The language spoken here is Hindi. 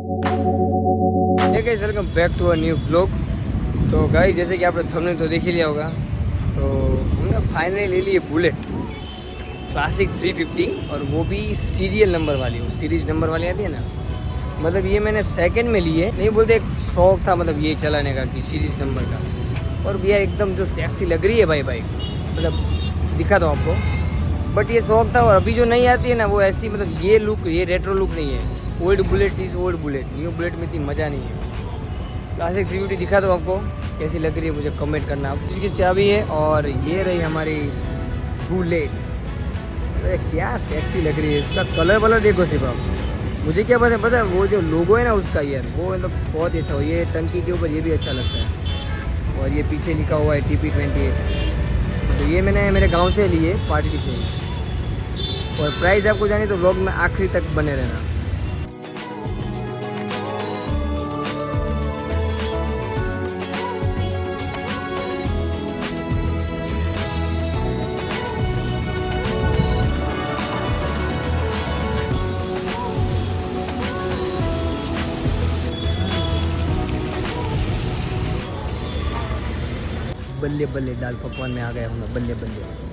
Guys welcome back to a new blog. तो गाइस जैसे कि आपने थंबनेल तो देख ही लिया होगा, तो हमने फाइनली ले लिए बुलेट क्लासिक 350 और वो भी सीरियल नंबर वाली, वो सीरीज नंबर वाली आती है ना। मतलब ये मैंने सेकंड में लिए, नहीं बोलते एक शौक था मतलब ये चलाने का कि सीरीज नंबर का। और भैया एकदम जो सेक्सी लग रही है भाई बाइक, मतलब दिखा दो आपको, बट ये शौक था। और अभी जो नहीं आती है ना वो ऐसी, मतलब ये लुक, ये रेट्रो लुक नहीं है। Old bullet is old bullet, new bullet में इतनी मज़ा नहीं है। क्लासिक 350 दिखा दो आपको कैसी लग रही है, मुझे कमेंट करना आप। इसकी चाबी है और ये रही हमारी बुलेट। अरे क्या सेक्सी लग रही है, इसका कलर वलर देखो सिर्फ आप। मुझे क्या पता है वो जो लोगो है ना उसका यार, वो मतलब बहुत ही अच्छा हो। ये टंकी के ऊपर ये भी अच्छा लगता है। और ये पीछे लिखा हुआ है TP28। तो ये मैंने मेरे गांव से लिए, पार्टी से। और प्राइस आपको जानी तो व्लॉग में आखिरी तक बने रहना। बल्ले बल्ले दाल पकवान में आ गया हूँ मैं, बल्ले बल्ले।